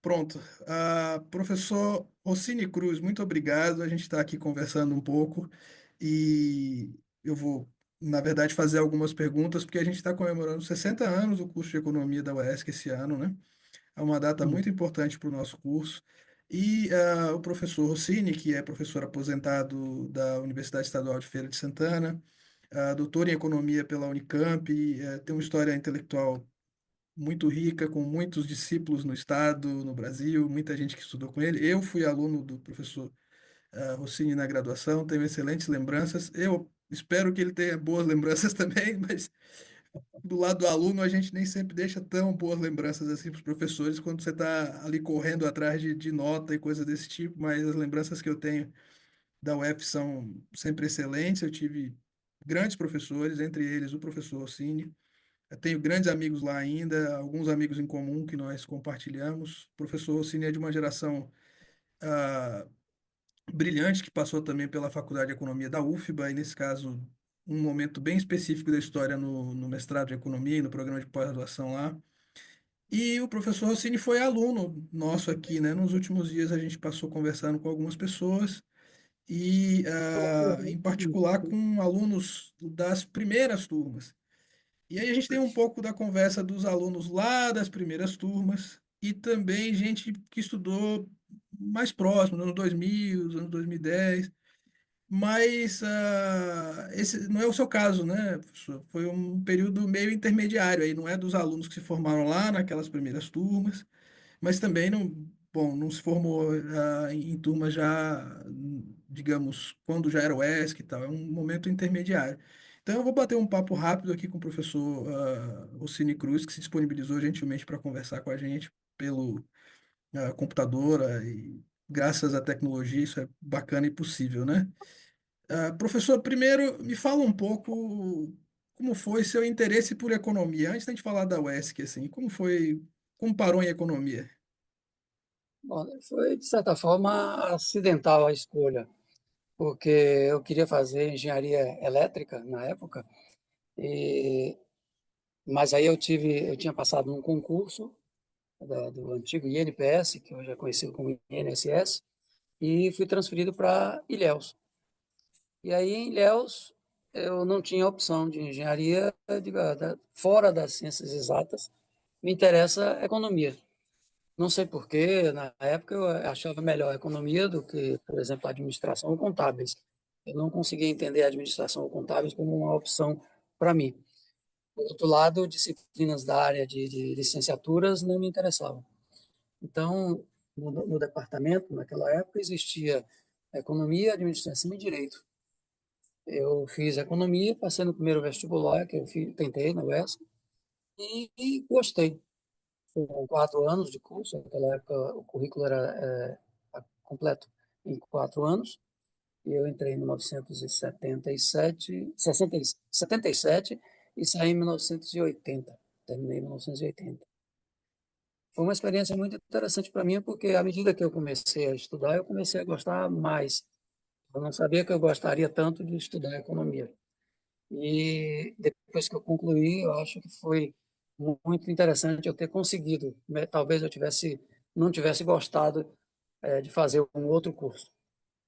Pronto. Professor Rossini Cruz, muito obrigado. A gente está aqui conversando um pouco e eu vou, na verdade, fazer algumas perguntas, porque a gente está comemorando 60 anos do curso de Economia da UESC esse ano, né? É uma data Hum. muito importante para o nosso curso. E o professor Rossini, que é professor aposentado da Universidade Estadual de Feira de Santana, doutor em Economia pela Unicamp, tem uma história intelectual muito rica, com muitos discípulos no estado, no Brasil, muita gente que estudou com ele. Eu fui aluno do professor Rossini na graduação, tenho excelentes lembranças. Eu espero que ele tenha boas lembranças também, mas do lado do aluno a gente nem sempre deixa tão boas lembranças assim para os professores quando você está ali correndo atrás de nota e coisas desse tipo, mas as lembranças que eu tenho da UF são sempre excelentes. Eu tive grandes professores, entre eles o professor Rossini. Eu tenho grandes amigos lá ainda, alguns amigos em comum que nós compartilhamos. O professor Rossini é de uma geração ah, brilhante que passou também pela Faculdade de Economia da UFBA, e nesse caso, um momento bem específico da história no mestrado de Economia e no programa de pós-graduação lá. E o professor Rossini foi aluno nosso aqui, né? Nos últimos dias a gente passou conversando com algumas pessoas e, em particular, com alunos das primeiras turmas. E aí a gente tem um pouco da conversa dos alunos lá das primeiras turmas e também gente que estudou mais próximo, nos anos 2000, nos anos 2010. Mas esse não é o seu caso, né, professor? Foi um período meio intermediário aí, não é dos alunos que se formaram lá naquelas primeiras turmas, mas também não, bom, não se formou em turmas já, digamos, quando já era o ESC e tal, é um momento intermediário. Então eu vou bater um papo rápido aqui com o professor Rossini Cruz, que se disponibilizou gentilmente para conversar com a gente pelo computador, e graças à tecnologia isso é bacana e possível, né? Professor, primeiro me fala um pouco como foi seu interesse por economia, antes da gente falar da UESC, assim, como foi, como parou em economia? Bom, foi, de certa forma, acidental a escolha, porque eu queria fazer engenharia elétrica na época, e, mas aí eu tinha passado num concurso do antigo INPS, que hoje é conhecido como INSS, e fui transferido para Ilhéus. E aí, em Ilhéus, eu não tinha opção de engenharia, fora das ciências exatas, me interessa economia. Não sei por quê, na época eu achava melhor a economia do que, por exemplo, a administração ou contábeis. Eu não conseguia entender a administração ou contábeis como uma opção para mim. Por outro lado, disciplinas da área de licenciaturas não me interessavam. Então, no departamento, naquela época, existia economia, administração e direito. Eu fiz economia, passei no primeiro vestibular, que tentei na UESC, e gostei. Foram 4 anos de curso, naquela época o currículo era completo em 4 anos, e eu entrei em 1977, 77 e saí em 1980, terminei em 1980. Foi uma experiência muito interessante para mim, porque à medida que eu comecei a estudar, eu comecei a gostar mais. Eu não sabia que eu gostaria tanto de estudar economia. E depois que eu concluí, eu acho que foi muito interessante eu ter conseguido. Talvez eu não tivesse gostado de fazer um outro curso.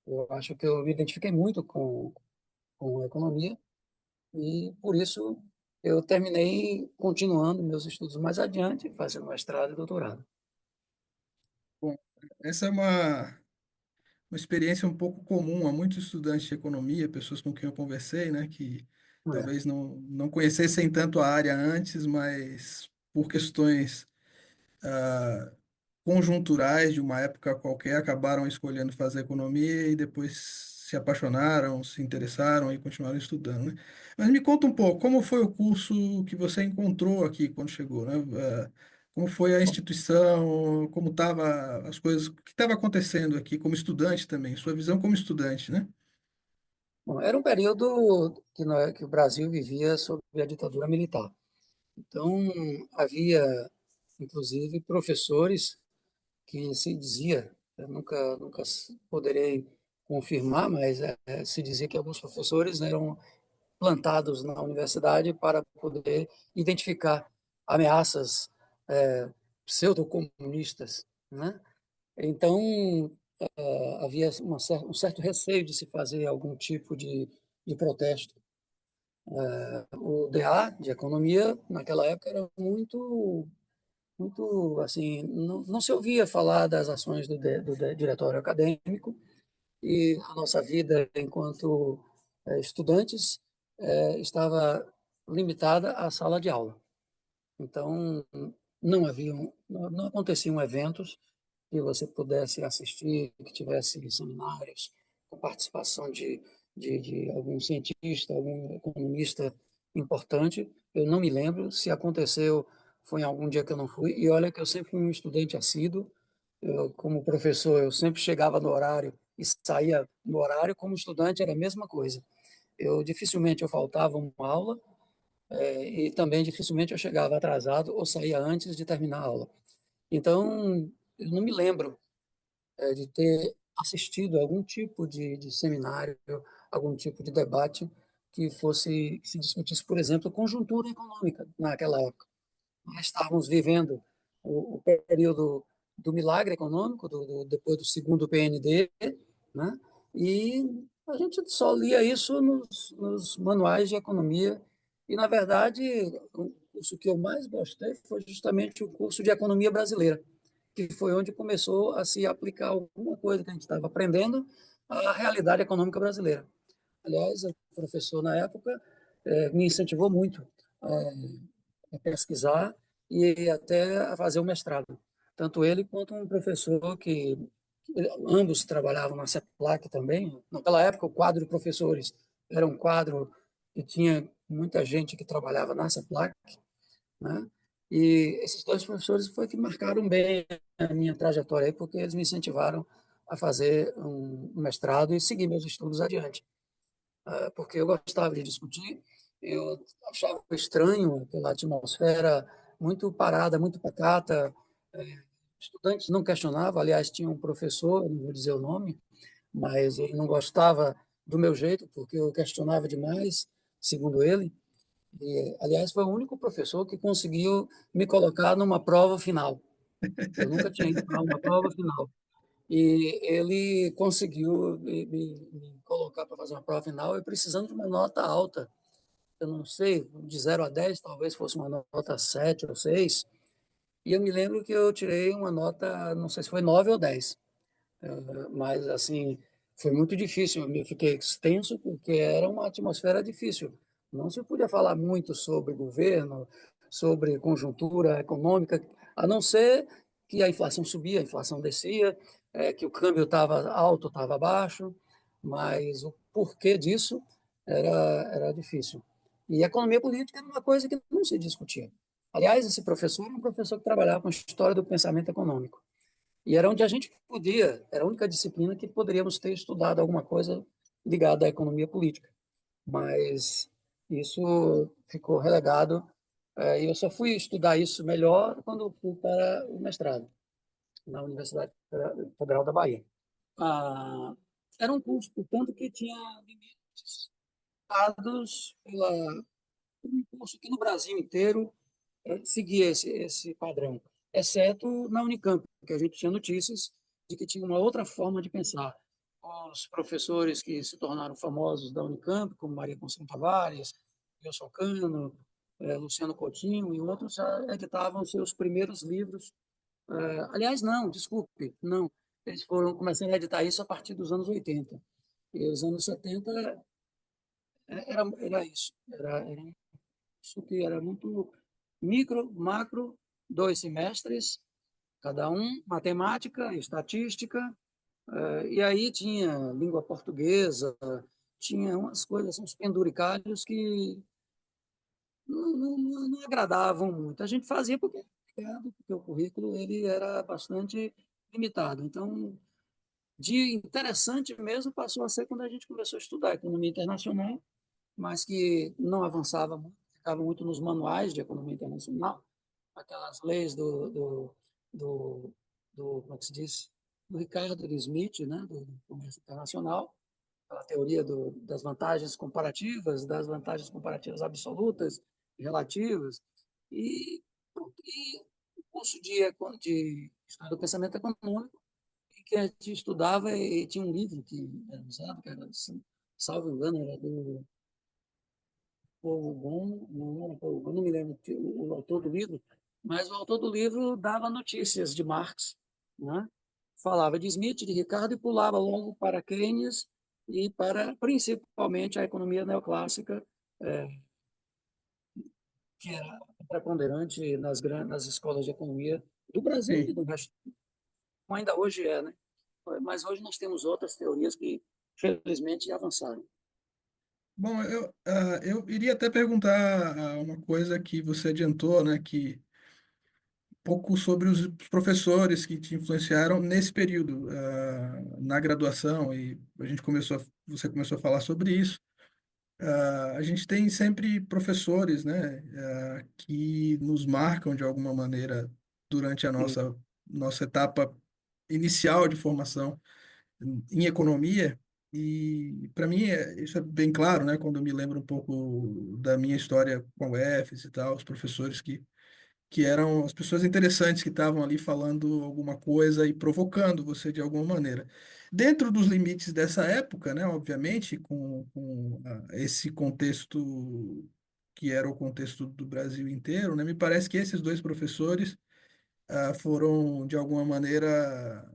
Eu acho que eu me identifiquei muito com a economia e, por isso, eu terminei continuando meus estudos mais adiante, fazendo mestrado e doutorado. Bom, essa é uma experiência um pouco comum a muitos estudantes de economia, pessoas com quem eu conversei, né, que É. talvez não conhecessem tanto a área antes, mas por questões conjunturais de uma época qualquer acabaram escolhendo fazer economia e depois se apaixonaram, se interessaram e continuaram estudando, né? Mas me conta um pouco, como foi o curso que você encontrou aqui quando chegou, né? Como foi a instituição, como estava as coisas, o que estava acontecendo aqui como estudante também, sua visão como estudante, né? Bom, era um período que o Brasil vivia sob a ditadura militar. Então, havia, inclusive, professores que se dizia, eu nunca poderei confirmar, mas se dizia que alguns professores eram plantados na universidade para poder identificar ameaças pseudo-comunistas. né? Então, havia um certo receio de se fazer algum tipo de protesto. O DA de economia naquela época era muito assim, não se ouvia falar das ações do diretório acadêmico, e a nossa vida enquanto estudantes estava limitada à sala de aula. Então, não aconteciam eventos que você pudesse assistir, que tivesse seminários com participação de algum cientista, algum economista importante. Eu não me lembro. Se aconteceu, foi em algum dia que eu não fui. E olha que eu sempre fui um estudante assíduo. Como professor, eu sempre chegava no horário e saía no horário. Como estudante, era a mesma coisa. Dificilmente eu faltava uma aula, e também dificilmente eu chegava atrasado ou saía antes de terminar a aula. Então, eu não me lembro de ter assistido a algum tipo de seminário, algum tipo de debate que se discutisse, por exemplo, conjuntura econômica naquela época. Nós estávamos vivendo o período do milagre econômico, depois do segundo PND, né? E a gente só lia isso nos manuais de economia. E, na verdade, o curso que eu mais gostei foi justamente o curso de economia brasileira, que foi onde começou a se aplicar alguma coisa que a gente estava aprendendo à realidade econômica brasileira. Aliás, o professor, na época, me incentivou muito a pesquisar e até a fazer o mestrado. Tanto ele quanto um professor que ambos trabalhavam na CEPLAC também. Naquela época, o quadro de professores era um quadro que tinha muita gente que trabalhava na CEPLAC, né? E esses dois professores foi que marcaram bem a minha trajetória aí, porque eles me incentivaram a fazer um mestrado e seguir meus estudos adiante, porque eu gostava de discutir, eu achava estranho aquela atmosfera muito parada, muito pacata. Estudantes não questionavam, aliás, tinha um professor, não vou dizer o nome, mas ele não gostava do meu jeito, porque eu questionava demais, segundo ele. E, aliás, foi o único professor que conseguiu me colocar numa prova final. Eu nunca tinha ido para uma prova final. E ele conseguiu me colocar para fazer uma prova final, eu precisando de uma nota alta. Eu não sei, de 0 a 10, talvez fosse uma nota 7 ou 6. E eu me lembro que eu tirei uma nota, não sei se foi 9 ou 10. Mas, assim, foi muito difícil. Eu fiquei extenso porque era uma atmosfera difícil. Não se podia falar muito sobre governo, sobre conjuntura econômica, a não ser que a inflação subia, a inflação descia, que o câmbio estava alto, estava baixo, mas o porquê disso era, era difícil. E a economia política era uma coisa que não se discutia. Aliás, esse professor era um professor que trabalhava com a história do pensamento econômico. E era onde a gente podia, era a única disciplina que poderíamos ter estudado alguma coisa ligada à economia política. Mas isso ficou relegado, e eu só fui estudar isso melhor quando fui para o mestrado, na Universidade Federal da Bahia. Ah, era um curso, portanto, que tinha limites dados por um curso que no Brasil inteiro seguia esse padrão, exceto na Unicamp, que a gente tinha notícias de que tinha uma outra forma de pensar. Os professores que se tornaram famosos da Unicamp, como Maria Conceição Tavares, Wilson Cano, Luciano Coutinho e outros, já editavam seus primeiros livros. Aliás, não, desculpe, não. Eles foram começando a editar isso a partir dos anos 80. E os anos 70 era isso. Era isso que era muito micro, macro, 2 semestres, cada um, matemática, estatística, e aí tinha língua portuguesa, tinha umas coisas, uns penduricalhos que não agradavam muito. A gente fazia porque o currículo ele era bastante limitado. Então, de interessante mesmo passou a ser quando a gente começou a estudar economia internacional, mas que não avançava muito, ficava muito nos manuais de economia internacional, aquelas leis como é que se diz? Do Ricardo Smith, né, do comércio internacional, a teoria das vantagens comparativas absolutas e relativas, e o curso de História do pensamento econômico, que a gente estudava e tinha um livro que era usado, que era, salvo engano, era do Paul Gon, não era Paul Gon, não me lembro o autor do livro, mas o autor do livro dava notícias de Marx, né? Falava de Smith, de Ricardo e pulava logo para Keynes e para principalmente a economia neoclássica, é, que era preponderante nas escolas de economia do Brasil e Sim. do resto, como ainda hoje é, né? Mas hoje nós temos outras teorias que, felizmente, avançaram. Bom, eu iria até perguntar uma coisa que você adiantou, né, que um pouco sobre os professores que te influenciaram nesse período, na graduação, e você começou a falar sobre isso. A gente tem sempre professores, né, que nos marcam de alguma maneira durante a Sim. nossa etapa inicial de formação em economia. E para mim isso é bem claro, né, quando eu me lembro um pouco da minha história com o EFES e tal, os professores que eram as pessoas interessantes que estavam ali falando alguma coisa e provocando você de alguma maneira. Dentro dos limites dessa época, né, obviamente, com esse contexto que era o contexto do Brasil inteiro, né, me parece que esses dois professores foram, de alguma maneira,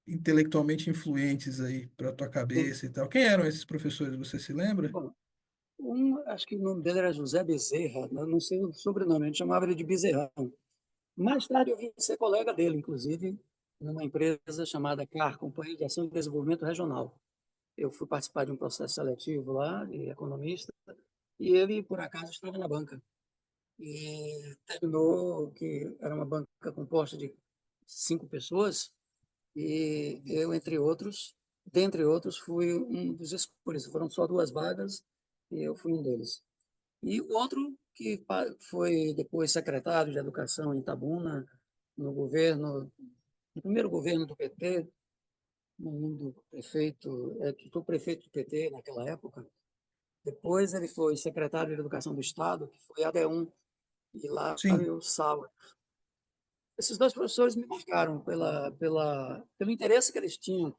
intelectualmente influentes aí para tua Sim. cabeça e tal. Quem eram esses professores, você se lembra? Bom, acho que o nome dele era José Bezerra, né? Não sei o sobrenome, a gente chamava ele de Bezerrão. Mais tarde eu vim ser colega dele, inclusive, numa empresa chamada CAR, Companhia de Ação e Desenvolvimento Regional. Eu fui participar de um processo seletivo lá, de economista, e ele, por acaso, estava na banca. E terminou que era uma banca composta de 5 pessoas, e eu, dentre outros, fui um dos escolhidos. Foram só 2 vagas, e eu fui um deles. E o outro, que foi depois secretário de Educação em Itabuna, no governo, no primeiro governo do PT, no nome do prefeito, que foi prefeito do PT naquela época. Depois ele foi secretário de Educação do Estado, que foi AD1, e lá Sim, eu Sauer. Esses dois professores me marcaram pelo interesse que eles tinham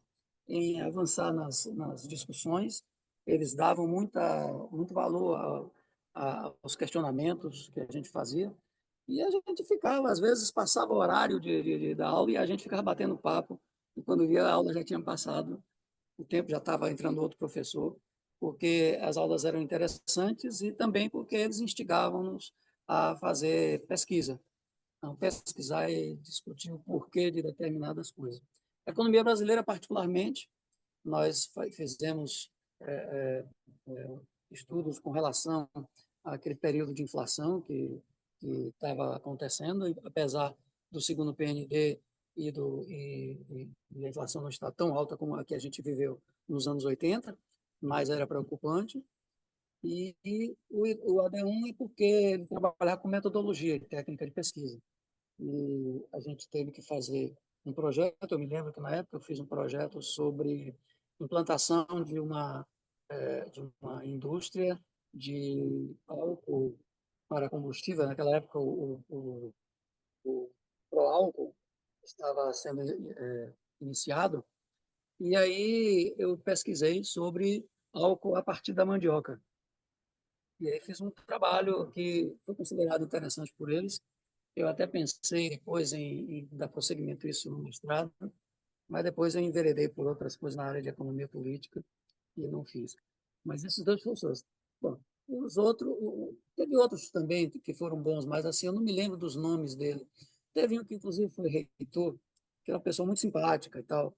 em avançar nas discussões. Eles davam muito valor aos questionamentos que a gente fazia. E a gente ficava, às vezes, passava o horário da aula e a gente ficava batendo papo. E quando via, a aula já tinha passado, o tempo já estava entrando outro professor, porque as aulas eram interessantes e também porque eles instigavam-nos a fazer pesquisa, a pesquisar e discutir o porquê de determinadas coisas. A economia brasileira, particularmente, nós fizemos estudos com relação àquele período de inflação que estava acontecendo, e apesar do segundo PND e a inflação não estar tão alta como a que a gente viveu nos anos 80, mas era preocupante. O AD1 é porque ele trabalhava com metodologia e técnica de pesquisa. E a gente teve que fazer um projeto. Eu me lembro que na época eu fiz um projeto sobre implantação de uma indústria de álcool para combustível. Naquela época o Proálcool estava sendo iniciado, e aí eu pesquisei sobre álcool a partir da mandioca. E aí fiz um trabalho que foi considerado interessante por eles. Eu até pensei depois em dar prosseguimento a isso no mestrado, mas depois eu enveredei por outras coisas na área de economia política e não fiz. Mas esses dois professores. Bom, os outros, teve outros também que foram bons, mas assim, eu não me lembro dos nomes dele. Teve um que inclusive foi reitor, que era uma pessoa muito simpática e tal,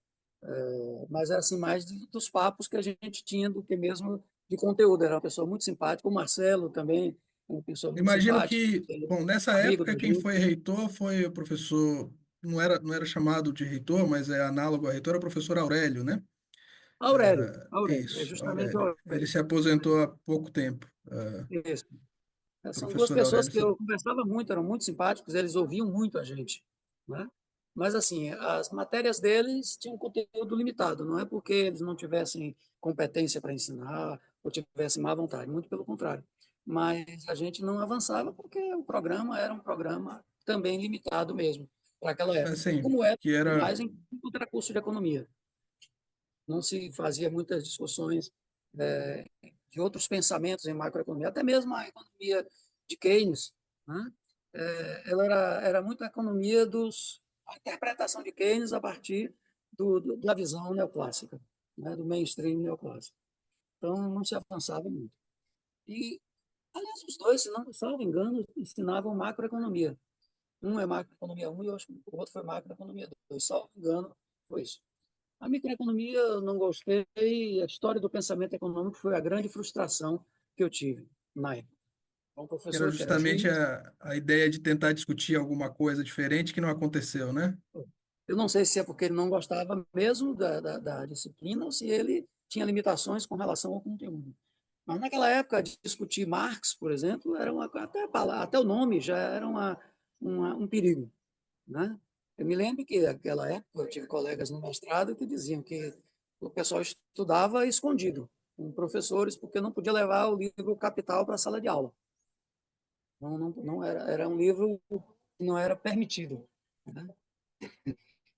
mas era assim mais dos papos que a gente tinha do que mesmo de conteúdo. Era uma pessoa muito simpática. O Marcelo também, uma pessoa muito imagino simpática, que, bom, nessa amigo época da quem foi gente. reitor foi o professor, não era chamado de reitor, mas é análogo a reitor, é o professor Aurélio, né? Aurélio, é Isso, justamente o Aurélio. Ele Aurélio. se aposentou há pouco tempo, Isso. São duas professor pessoas Aurélio. que eu conversava muito, eram muito simpáticos, eles ouviam muito a gente, né? Mas assim, as matérias deles tinham conteúdo limitado, não é porque eles não tivessem competência para ensinar ou tivessem má vontade, muito pelo contrário. Mas a gente não avançava porque o programa era um programa também limitado mesmo. para aquela época, Assim, como era que era, mais em outro curso de economia. Não se fazia muitas discussões de outros pensamentos em macroeconomia, até mesmo a economia de Keynes, né? Ela era muito a economia a interpretação de Keynes a partir da visão neoclássica, né? Do mainstream neoclássico. Então, não se avançava muito. E, aliás, os dois, se não salvo engano, ensinavam macroeconomia. Um é macroeconomia um e o outro foi macroeconomia 2. Salvo engano, foi isso. A microeconomia eu não gostei, a história do pensamento econômico foi a grande frustração que eu tive na época. Um que era professor que era justamente juiz, a ideia de tentar discutir alguma coisa diferente que não aconteceu, né? eu não sei se é porque ele não gostava mesmo da disciplina ou se ele tinha limitações com relação ao conteúdo. Mas naquela época, discutir Marx, por exemplo, era até o nome já era um perigo, né? Eu me lembro que naquela época eu tive colegas no mestrado que diziam que o pessoal estudava escondido com professores porque não podia levar o livro Capital para a sala de aula. Não era um livro que não era permitido, né?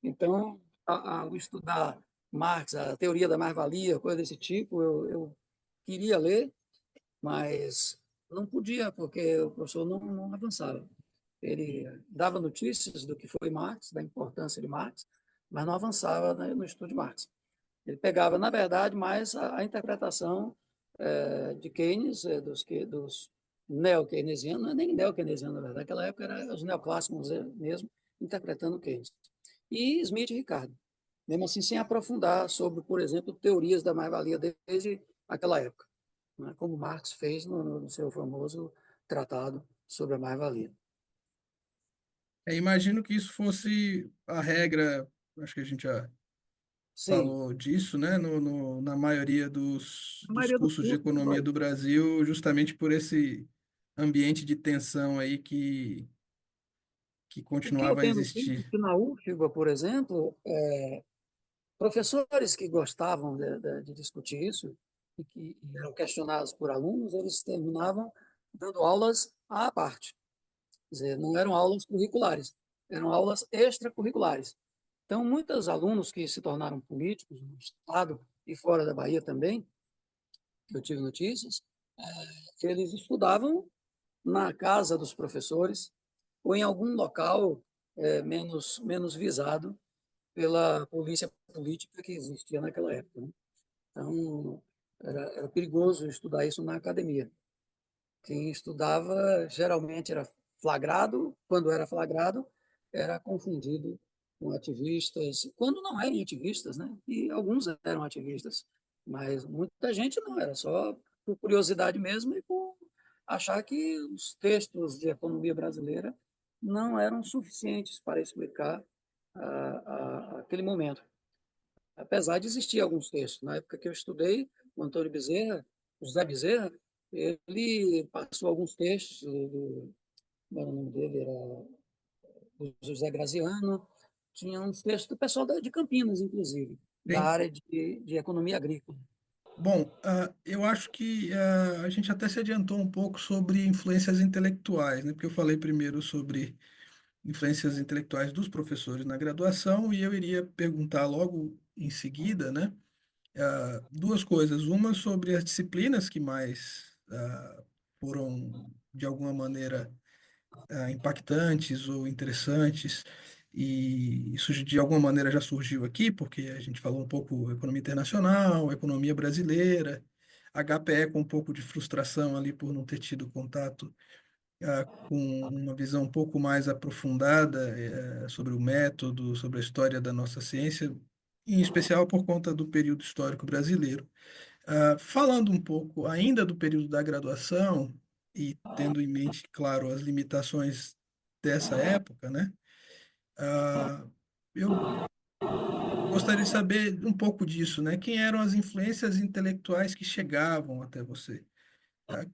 Então, ao estudar Marx, a teoria da mais-valia, coisa desse tipo, eu queria ler, mas não podia, porque o professor não avançava. Ele dava notícias do que foi Marx, da importância de Marx, mas não avançava, né, no estudo de Marx. Ele pegava, na verdade, mais a interpretação de Keynes, dos neo-keynesianos, não é nem neo-keynesiano, na verdade, naquela época eram os neoclássicos mesmo, interpretando Keynes. E Smith e Ricardo, mesmo assim sem aprofundar sobre, por exemplo, teorias da mais-valia desde aquela época, né, como Marx fez no seu famoso tratado sobre a mais-valia. Imagino que isso fosse a regra, acho que a gente já Sim, falou disso, né? Na maioria a dos maioria dos cursos de cursos é economia igual. do Brasil, justamente por esse ambiente de tensão aí que O que eu continuava a tenho notícia é existir. que na UFBA, por exemplo, professores que gostavam de discutir isso e que eram questionados por alunos, eles terminavam dando aulas à parte. Quer dizer, não eram aulas curriculares, eram aulas extracurriculares. Então, muitos alunos que se tornaram políticos no Estado e fora da Bahia também, que eu tive notícias, que eles estudavam na casa dos professores ou em algum local menos visado pela polícia política que existia naquela época, né? Então, era perigoso estudar isso na academia. Quem estudava geralmente era flagrado, quando era flagrado, era confundido com ativistas, quando não eram ativistas, né? E alguns eram ativistas, mas muita gente não, era só por curiosidade mesmo e por achar que os textos de economia brasileira não eram suficientes para explicar aquele momento. Apesar de existir alguns textos. Na época que eu estudei, o Antônio Bezerra, o José Bezerra, ele passou alguns textos, como era o nome dele, era do José Graziano, tinha uns textos do pessoal de Campinas, inclusive, da Sim. área de economia agrícola. Bom, eu acho que a gente até se adiantou um pouco sobre influências intelectuais, né? Porque eu falei primeiro sobre influências intelectuais dos professores na graduação e eu iria perguntar logo em seguida, né? Duas coisas. Uma sobre as disciplinas que mais foram, de alguma maneira, impactantes ou interessantes, e isso de alguma maneira já surgiu aqui, porque a gente falou um pouco economia internacional, economia brasileira, HPE com um pouco de frustração ali por não ter tido contato com uma visão um pouco mais aprofundada sobre o método, sobre a história da nossa ciência, em especial por conta do período histórico brasileiro. Falando um pouco ainda do período da graduação e tendo em mente, claro, as limitações dessa época, né? Eu gostaria de saber um pouco disso, né? Quem eram as influências intelectuais que chegavam até você? Ah,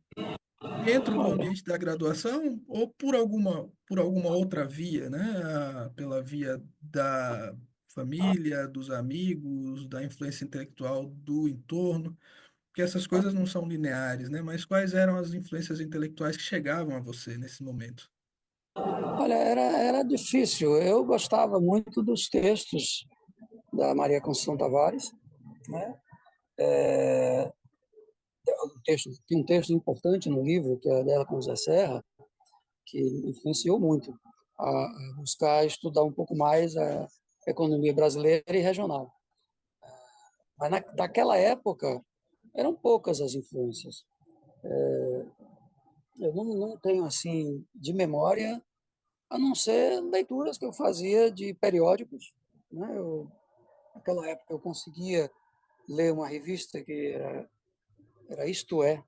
Dentro do ambiente da graduação ou por alguma outra via, né? Pela via da família, dos amigos, da influência intelectual do entorno, porque essas coisas não são lineares, né? Mas quais eram as influências intelectuais que chegavam a você nesse momento? Olha, era difícil. Eu gostava muito dos textos da Maria Conceição Tavares, né? Tem um texto importante no livro, que é dela com o Zé Serra, que influenciou muito a buscar estudar um pouco mais a economia brasileira e regional. Mas naquela época eram poucas as influências. Eu não tenho assim de memória, a não ser leituras que eu fazia de periódicos, né? Naquela época eu conseguia ler uma revista que era Isto É,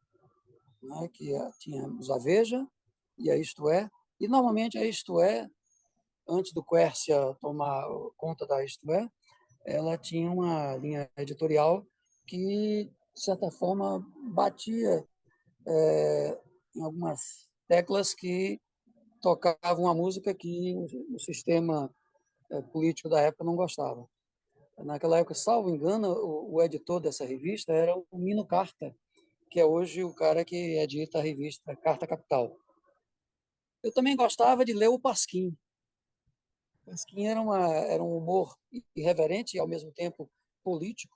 né? Que tínhamos a Veja e a Isto É, e normalmente a Isto É, antes do Quércia tomar conta da Isto É, ela tinha uma linha editorial que, de certa forma, batia em algumas teclas que tocavam a música que o sistema político da época não gostava. Naquela época, salvo engano, o editor dessa revista era o Mino Carta, que é hoje o cara que edita a revista Carta Capital. Eu também gostava de ler o Pasquim. O Pasquim era um humor irreverente e, ao mesmo tempo, político,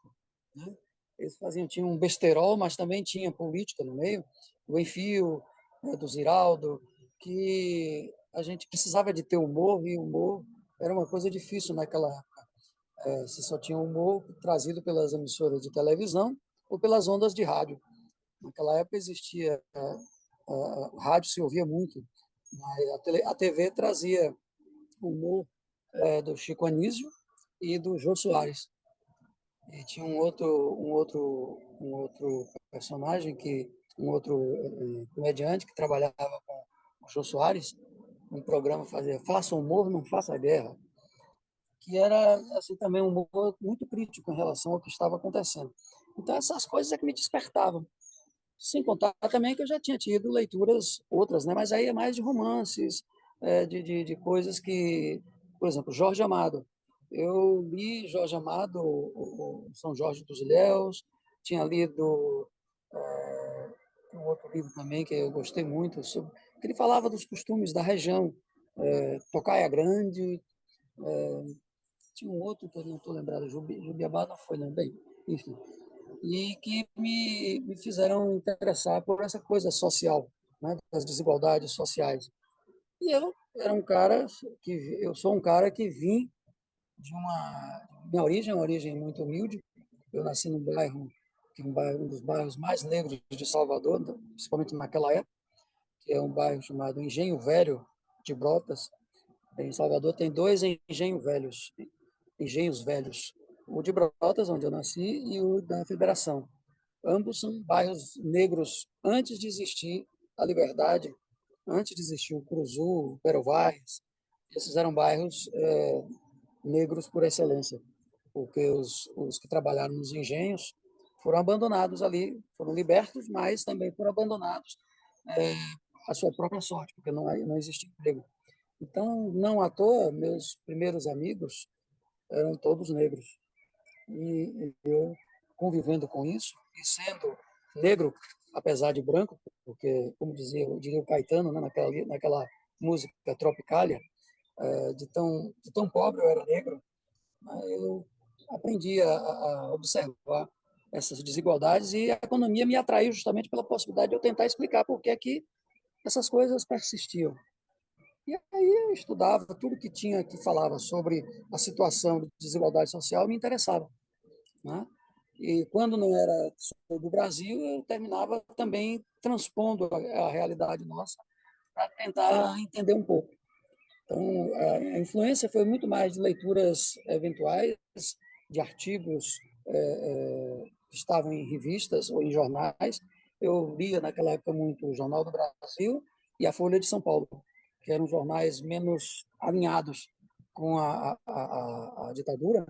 né? Eles tinha um besterol, mas também tinha política no meio. O Enfio, né, do Ziraldo, que a gente precisava de ter humor, e humor era uma coisa difícil naquela época. Você só tinha humor trazido pelas emissoras de televisão ou pelas ondas de rádio. Naquela época existia, o rádio se ouvia muito, mas a TV trazia humor do Chico Anísio e do Jô Soares. E tinha um outro personagem, um outro comediante que trabalhava com o Jô Soares, um programa fazia Faça Humor, Não Faça Guerra, que era assim também um humor muito crítico em relação ao que estava acontecendo. Então essas coisas é que me despertavam. Sem contar também que eu já tinha tido leituras outras, né? Mas aí é mais de romances, de coisas que, por exemplo, Jorge Amado. Eu li Jorge Amado, o São Jorge dos Ilhéus, tinha lido um outro livro também que eu gostei muito, que ele falava dos costumes da região, Tocaia Grande, tinha um outro que eu não estou lembrado, Jubiabá não foi, não, bem, enfim, e que me fizeram interessar por essa coisa social, né, das desigualdades sociais. E eu era um cara que eu sou um cara que vim de minha origem é uma origem muito humilde. Eu nasci num bairro que é um dos bairros mais negros de Salvador, principalmente naquela época, que é um bairro chamado Engenho Velho de Brotas. Em Salvador tem dois engenhos velhos, o de Brotas, onde eu nasci, e o da Federação. Ambos são bairros negros antes de existir a Liberdade, antes de existir o Curuzu, o Pero Vaz. Esses eram bairros negros por excelência, porque os que trabalharam nos engenhos foram abandonados ali, foram libertos, mas também foram abandonados é, à sua própria sorte, porque não existia emprego. Então, não à toa, meus primeiros amigos eram todos negros. E eu convivendo com isso, e sendo negro, apesar de branco, porque, como diria o Caetano, né, naquela música Tropicália, de tão pobre eu era negro, né, eu aprendi a observar essas desigualdades, e a economia me atraiu justamente pela possibilidade de eu tentar explicar por que é que essas coisas persistiam. E aí eu estudava tudo que falava sobre a situação de desigualdade social, me interessava, né? E quando não era sobre o Brasil, eu terminava também transpondo a realidade nossa para tentar entender um pouco. Então, a influência foi muito mais de leituras eventuais, de artigos que estavam em revistas ou em jornais. Eu lia naquela época muito o Jornal do Brasil e a Folha de São Paulo, que eram jornais menos alinhados com a ditadura.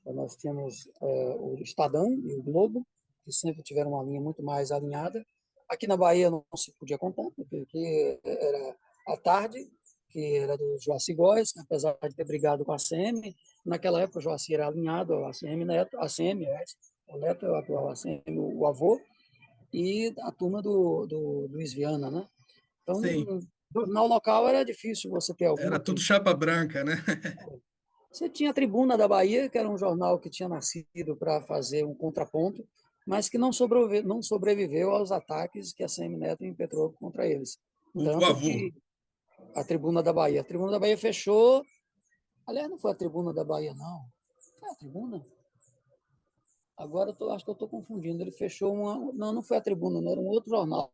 Nós tínhamos o Estadão e o Globo, que sempre tiveram uma linha muito mais alinhada. Aqui na Bahia não se podia contar, porque aqui era à tarde, que era do Joaci Góes, que apesar de ter brigado com a ACM, naquela época o Joaci era alinhado ao ACM Neto, ACM, o Neto é o atual ACM, o avô, e a turma do Luiz Viana, né? Então, Sim. Jornal local era difícil você ter Era alguma tudo crítica. chapa branca, né? Você tinha a Tribuna da Bahia, que era um jornal que tinha nascido para fazer um contraponto, mas que não sobreviveu aos ataques que a Semineto impetrou contra eles. O Tanto avô. que a Tribuna da Bahia fechou. Aliás, não foi a Tribuna da Bahia, não. Foi a Tribuna? Agora acho que eu estou confundindo. Ele fechou uma. Não, não foi a Tribuna, não, era um outro jornal,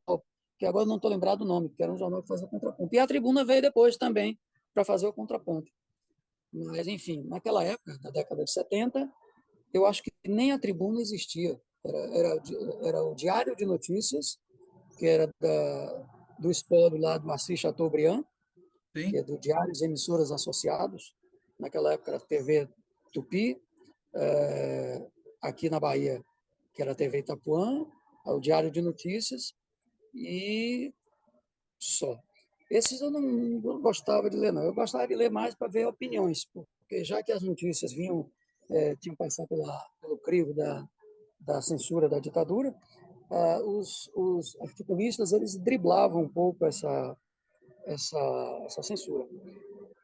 que agora eu não estou lembrado do nome, que era um jornal que fazia contraponto. E a Tribuna veio depois também para fazer o contraponto. Mas, enfim, naquela época, na década de 70, eu acho que nem a Tribuna existia. Era o Diário de Notícias, que era do espólio lá do Assis Chateaubriand, que Sim. é do Diários e Emissoras Associados. Naquela época era TV Tupi, aqui na Bahia, que era a TV Itapuã, o Diário de Notícias e só. Esses eu não gostava de ler, não. Eu gostava de ler mais para ver opiniões, porque já que as notícias tinham passado pelo crivo da censura da ditadura, os articulistas eles driblavam um pouco essa censura.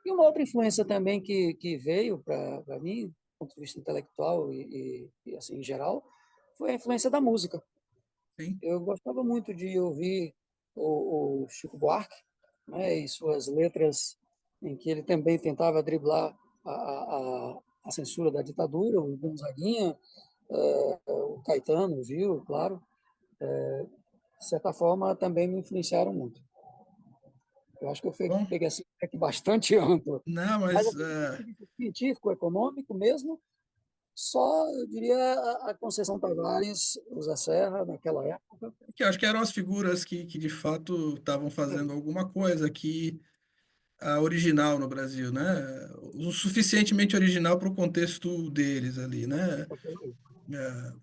E uma outra influência também que veio para mim, do ponto de vista intelectual e assim em geral, foi a influência da música. Sim. Eu gostava muito de ouvir o Chico Buarque, né, e suas letras em que ele também tentava driblar a censura da ditadura, o Gonzaguinha, o Caetano, o Gil, claro, de certa forma também me influenciaram muito. Eu acho que eu Bom, peguei assim bastante amplo. não, Mas mas assim, do ponto de vista científico, econômico mesmo, só, eu diria, a Conceição Tavares, o Zé Serra, naquela época. que eu acho que eram as figuras que de fato estavam fazendo alguma coisa aqui original no Brasil, né? O suficientemente original para o contexto deles ali, né?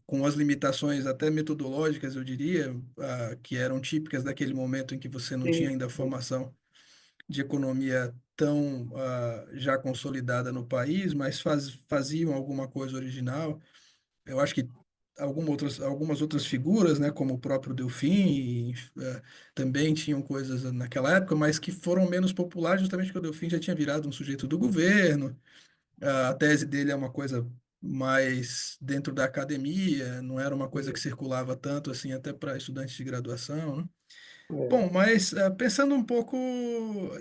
Com as limitações até metodológicas, eu diria, que eram típicas daquele momento em que você não tinha Sim, ainda formação de economia tão já consolidada no país, mas faziam alguma coisa original. Eu acho que algumas outras figuras, né, como o próprio Delfim, também tinham coisas naquela época, mas que foram menos populares justamente porque o Delfim já tinha virado um sujeito do governo. A tese dele é uma coisa mais dentro da academia, não era uma coisa que circulava tanto assim até para estudantes de graduação, né? é, Bom, mas pensando um pouco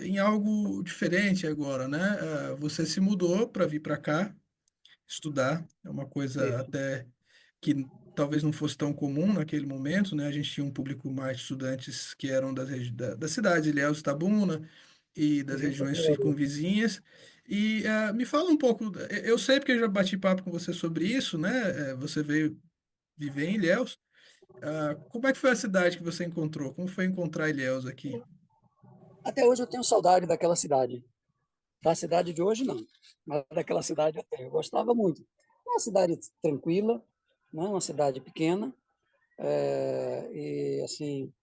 em algo diferente agora, né? Você se mudou para vir para cá estudar, é uma coisa isso. até que talvez não fosse tão comum naquele momento, né? A gente tinha um público mais de estudantes que eram da cidade de Ilhéus, Itabuna e das Isso regiões apoiaria. circunvizinhas. E me fala um pouco, eu sei porque eu já bati papo com você sobre isso, né? Você veio viver em Ilhéus. Como é que foi a cidade que você encontrou? Como foi encontrar Ilhéus aqui? Até hoje eu tenho saudade daquela cidade. Da cidade de hoje, não. Mas daquela cidade eu tenho. Eu gostava muito. É uma cidade tranquila, né? Uma cidade pequena. E, assim,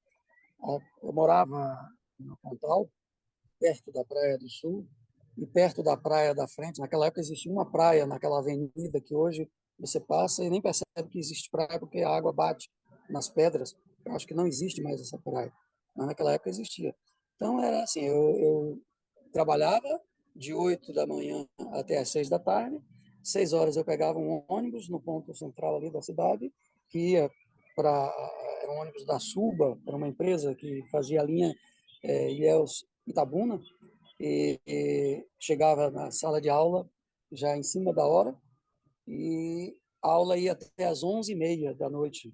eu morava no Pontal, perto da Praia do Sul, e perto da Praia da Frente. Naquela época existia uma praia naquela avenida que hoje você passa e nem percebe que existe praia porque a água bate nas pedras. Eu acho que não existe mais essa praia, mas naquela época existia. Então era assim, eu trabalhava de 8 da manhã até as 6 da tarde. 6 horas eu pegava um ônibus no ponto central ali da cidade, que ia para era um ônibus da Suba, era uma empresa que fazia a linha Ilhéus Itabuna, e chegava na sala de aula já em cima da hora, e a aula ia até às 11h30 da noite.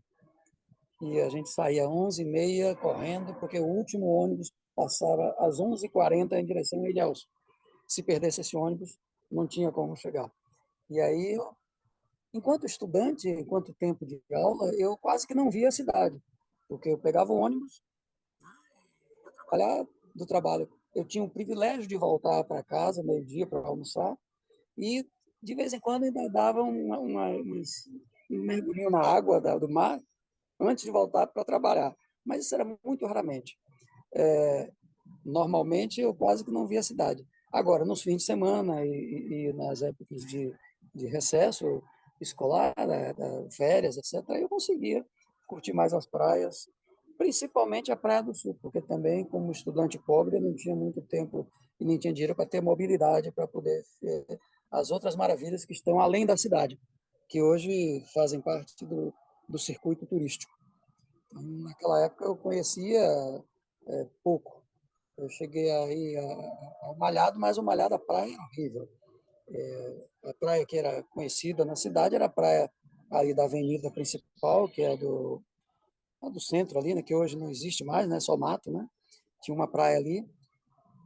E a gente saía às 11h30 correndo, porque o último ônibus passava às 11h40 em direção a Ilhéus. Se perdesse esse ônibus, não tinha como chegar. E aí, enquanto estudante, enquanto tempo de aula, eu quase que não via a cidade, porque eu pegava o ônibus, trabalhar do trabalho. Eu tinha o privilégio de voltar para casa meio-dia para almoçar e de vez em quando ainda dava um mergulhinho na água do mar antes de voltar para trabalhar. Mas isso era muito raramente. Normalmente eu quase que não via a cidade. Agora, nos fins de semana e nas épocas de recesso escolar, férias, etc., eu conseguia curtir mais as praias, principalmente a Praia do Sul, porque também, como estudante pobre, eu não tinha muito tempo e nem tinha dinheiro para ter mobilidade para poder ver as outras maravilhas que estão além da cidade, que hoje fazem parte do circuito turístico. Então, naquela época eu conhecia pouco. Eu cheguei aí ao Malhado, mas o Malhado, a praia era horrível. A praia que era conhecida na cidade era a praia ali da avenida principal, que é do centro ali, né, que hoje não existe mais, né, só mato, né? Tinha uma praia ali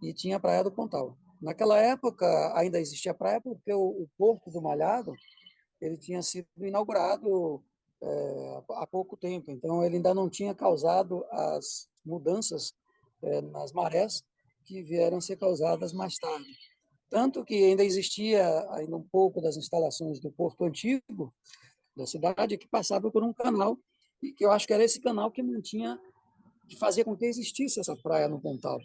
e tinha a Praia do Pontal. Naquela época ainda existia praia porque o Porto do Malhado ele tinha sido inaugurado há pouco tempo, então ele ainda não tinha causado as mudanças nas marés que vieram a ser causadas mais tarde. Tanto que ainda existia ainda um pouco das instalações do Porto Antigo da cidade que passava por um canal e que eu acho que era esse canal que mantinha, que fazia com que existisse essa praia no Pontal.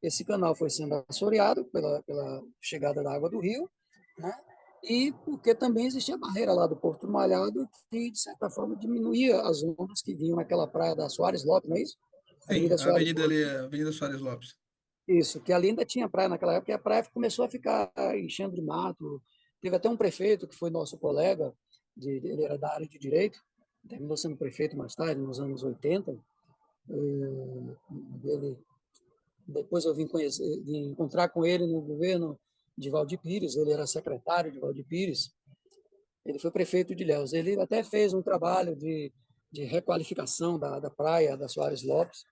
Esse canal foi sendo assoreado pela chegada da água do rio, né? E porque também existia a barreira lá do Porto Malhado, que, de certa forma, diminuía as ondas que vinham naquela praia da Soares Lopes, não é isso? Sim, Avenida a Soares avenida ali, Lopes. é a Avenida Soares Lopes. Isso, que ali ainda tinha praia naquela época, e a praia começou a ficar enchendo de mato. Teve até um prefeito que foi nosso colega, ele era da área de direito, terminou sendo prefeito mais tarde, nos anos 80. Ele Depois eu vim encontrar com ele no governo de Valdir Pires, ele era secretário de Valdir Pires, ele foi prefeito de Ilhéus. Ele até fez um trabalho de requalificação da praia da Soares Lopes,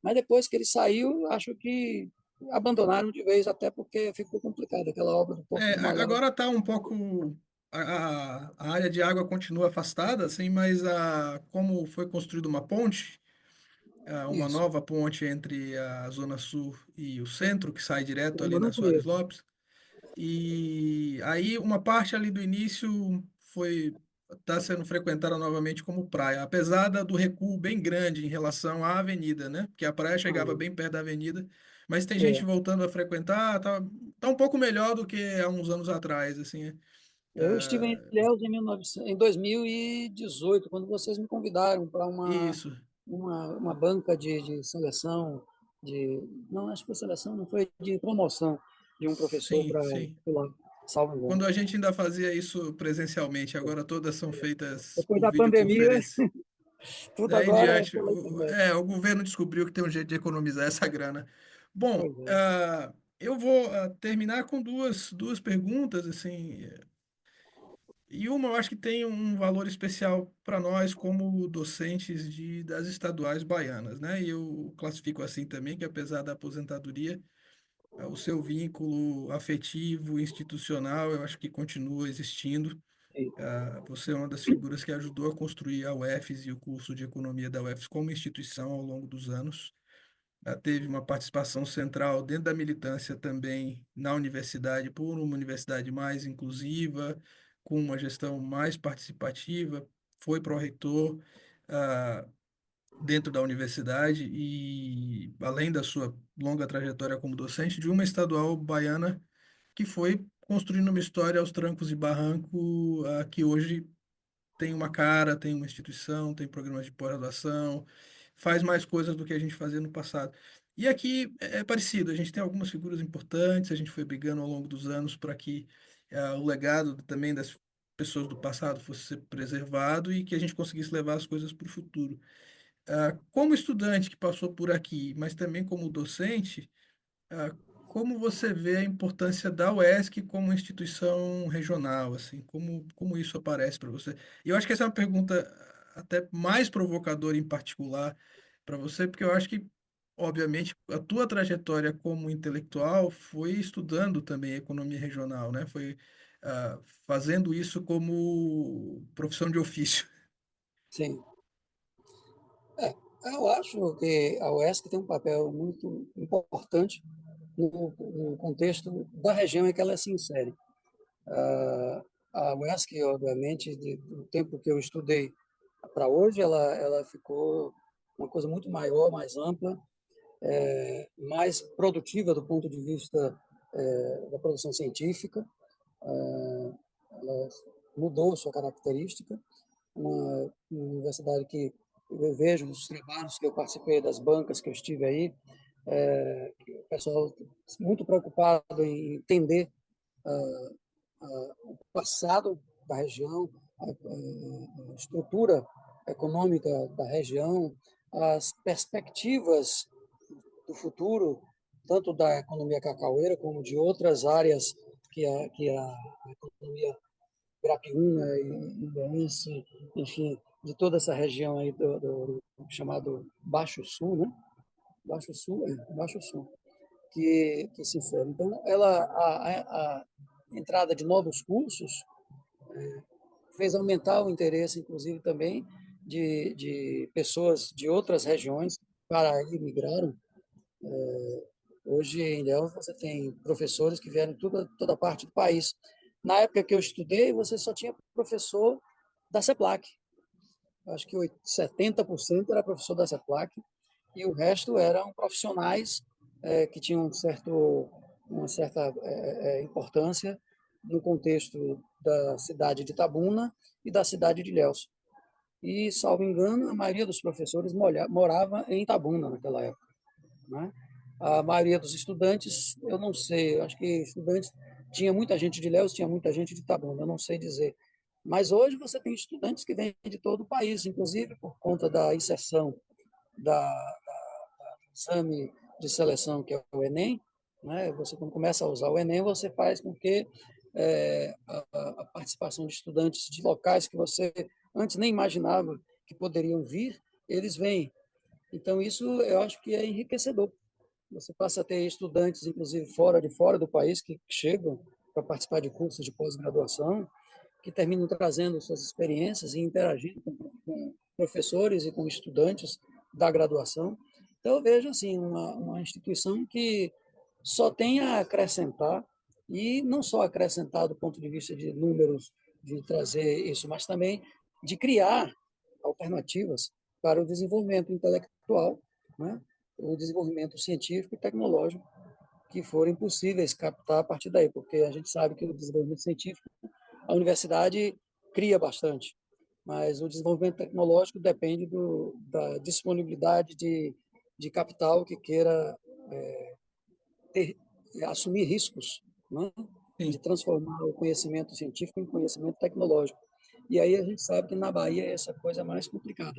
mas depois que ele saiu, acho que abandonaram de vez, até porque ficou complicado aquela obra do Porto É, do Malhado. agora está um pouco. A área de água continua afastada, assim, mas como foi construída uma ponte, uma Isso, nova ponte entre a Zona Sul e o centro, que sai direto ali eu na não Soares conheço. Lopes. E aí uma parte ali do início foi está sendo frequentada novamente como praia, apesar do recuo bem grande em relação à avenida, né? Porque a praia chegava bem perto da avenida, mas tem gente É, voltando a frequentar, tá um pouco melhor do que há uns anos atrás, assim. eu estive em Ilhéus em 1900, em 2018, quando vocês me convidaram para Isso, uma banca de seleção, não, acho que foi seleção, não foi de promoção de um professor sim, para sim. lá, salvo engano. Quando a gente ainda fazia isso presencialmente, agora todas são feitas Depois por da pandemia, videoconferência. tudo Daí em agora é diante, pela internet. o governo descobriu que tem um jeito de economizar essa grana. Bom, Pois é, eu vou terminar com duas perguntas, assim, e uma eu acho que tem um valor especial para nós como docentes das estaduais baianas, né? E eu classifico assim também, que apesar da aposentadoria, o seu vínculo afetivo, institucional, eu acho que continua existindo. Você é uma das figuras que ajudou a construir a UFES e o curso de economia da UFES como instituição ao longo dos anos. Teve uma participação central dentro da militância também na universidade, por uma universidade mais inclusiva, com uma gestão mais participativa, foi pró-reitor dentro da universidade e, além da sua longa trajetória como docente, de uma estadual baiana que foi construindo uma história aos trancos e barranco, que hoje tem uma cara, tem uma instituição, tem programas de pós-graduação, faz mais coisas do que a gente fazia no passado. E aqui é parecido, a gente tem algumas figuras importantes, a gente foi brigando ao longo dos anos para que o legado também das pessoas do passado fosse ser preservado e que a gente conseguisse levar as coisas para o futuro. Como estudante que passou por aqui, mas também como docente, ah, como você vê a importância da UESC como instituição regional, assim, como isso aparece para você? E eu acho que essa é uma pergunta até mais provocadora em particular para você, porque eu acho que, obviamente, a tua trajetória como intelectual foi estudando também economia regional, né? Foi fazendo isso como profissão de ofício. sim. É, eu acho que a UESC tem um papel muito importante no contexto da região em que ela se insere. A UESC, obviamente, do tempo que eu estudei para hoje, ela ficou uma coisa muito maior, mais ampla, mais produtiva do ponto de vista da produção científica. Ela mudou sua característica, uma universidade que eu vejo os trabalhos que eu participei, das bancas que eu estive aí, que o pessoal muito preocupado em entender o passado da região, a estrutura econômica da região, as perspectivas do futuro, tanto da economia cacaueira como de outras áreas que a economia Grapiúna e Ilhense, enfim, de toda essa região aí do chamado Baixo Sul, né? Baixo Sul, Baixo Sul, que se insere. Então, a entrada de novos cursos fez aumentar o interesse, inclusive, também de pessoas de outras regiões para aí migraram. Hoje, em Ilhéus, você tem professores que vieram de toda parte do país. Na época que eu estudei, você só tinha professor da CEPLAC. Acho que 70% era professor da CEPLAC e o resto eram profissionais que tinham uma certa importância no contexto da cidade de Itabuna e da cidade de Ilhéus. E, salvo engano, a maioria dos professores morava em Itabuna naquela época, né? A maioria dos estudantes, eu não sei, acho que estudantes, tinha muita gente de Ilhéus, tinha muita gente de Itabuna, eu não sei dizer. Mas hoje você tem estudantes que vêm de todo o país, inclusive por conta da inserção do exame de seleção, que é o Enem, né? Você, quando começa a usar o Enem, você faz com que a participação de estudantes de locais que você antes nem imaginava que poderiam vir, eles vêm. Então, isso eu acho que é enriquecedor. Você passa a ter estudantes, inclusive fora do país, que chegam para participar de cursos de pós-graduação, que terminam trazendo suas experiências e interagindo com professores e com estudantes da graduação. Então, eu vejo assim, uma instituição que só tem a acrescentar, e não só acrescentar do ponto de vista de números, de trazer isso, mas também de criar alternativas para o desenvolvimento intelectual, né? O desenvolvimento científico e tecnológico que forem possíveis captar a partir daí, porque a gente sabe que o desenvolvimento científico, a universidade cria bastante, mas o desenvolvimento tecnológico depende da disponibilidade de capital que queira ter, assumir riscos, né? De Sim. transformar o conhecimento científico em conhecimento tecnológico. E aí a gente sabe que na Bahia é essa coisa mais complicada,